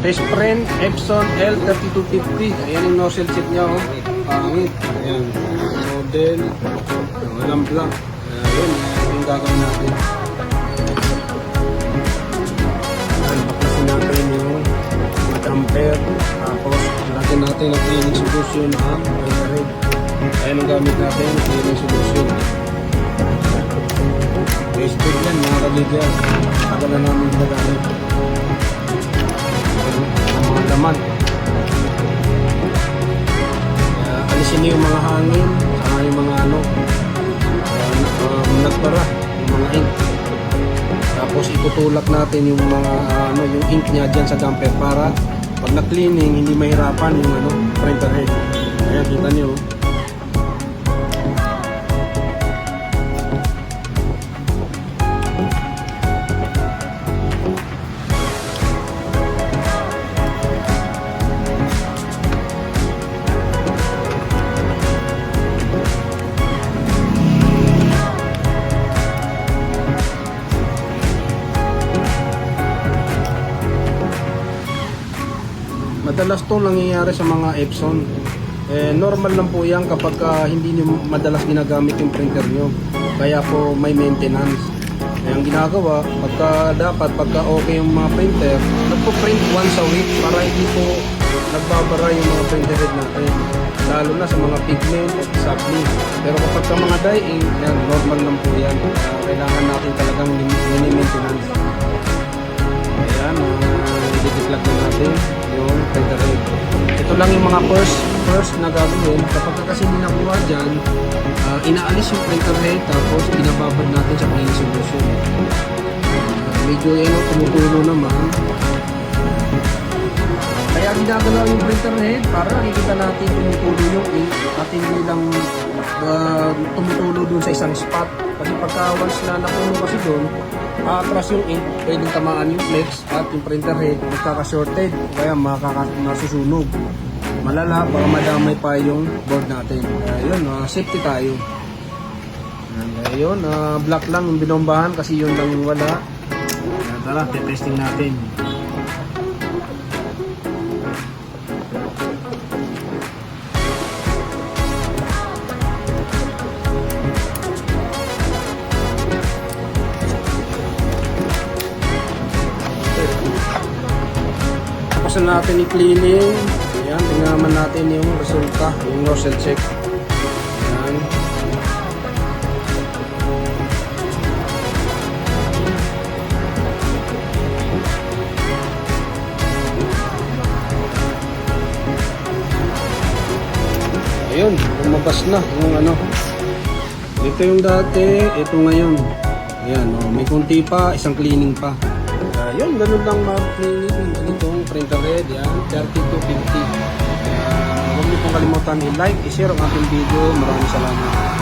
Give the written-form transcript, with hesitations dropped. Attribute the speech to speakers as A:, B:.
A: Face print, Epson L3250. Ayan yung nozzle check niya, oh. Pangit. Ayan. Model. Walang blank. Ayan, yung gagawin natin. Ayan, baklasin natin yung ampere. Tapos, lagyan natin ang cleaning solution ang red. Ayan ang gamit natin, cleaning solution. Wasted yan, mga kaligyan. Tagal na namin ginagamit. Ang mga laman. Alisin niyo yung mga hangin, saka yung mga nagbara, yung mga ink. Tapos itutulak natin yung mga yung ink niya dyan sa damper para pag na-cleaning, hindi mahirapan yung printer head. Ayan, kita niyo. Madalas to nangyayari sa mga Epson. Normal lang po yan kapag hindi nyo madalas ginagamit yung printer nyo. Kaya po may maintenance. Ang ginagawa, pagka okay yung mga printer, nagpo-print once a week para hindi po nagbabara yung mga printer head natin. Lalo na sa mga pigment at sabli. Pero kapag ka mga dye-ink, yan, normal lang po yan. Kailangan natin talagang mini-maintenance. Ayan, i-declag na natin yung printer head. Ito lang yung mga first na gagawin. Kapag kasi hindi nakuha dyan, inaalis yung printer head tapos binababad natin sa cleaning solution. Medyo tumutulo naman. Kaya ginagalaw yung printer head para nakikita natin tumutulo yung ink at hindi lang tumutulo dun sa isang spot. Kasi pagka once na napuno kasi dun, atras yung ink, pwedeng tamaan yung flex at yung printer head magkaka-shorted kaya masusunog. Malala, baka madamay pa yung board natin. Ayun, safety tayo. Ayun, black lang yung binombahan kasi yun lang yung wala. Tara, testing natin. Tapos na natin i-cleaning. Ayan, tingnan naman natin yung resulta, yung nozzle check. Ayan. Ayun, lumabas na yung ito yung dati, ito ngayon. Ayan, may kunti pa, isang cleaning pa. Ayun, ganun lang mag-cleaning ganitong printer head. Yan, 3250. Huwag niyo pong kalimutan i-like, i-share ang ating video. Maraming salamat.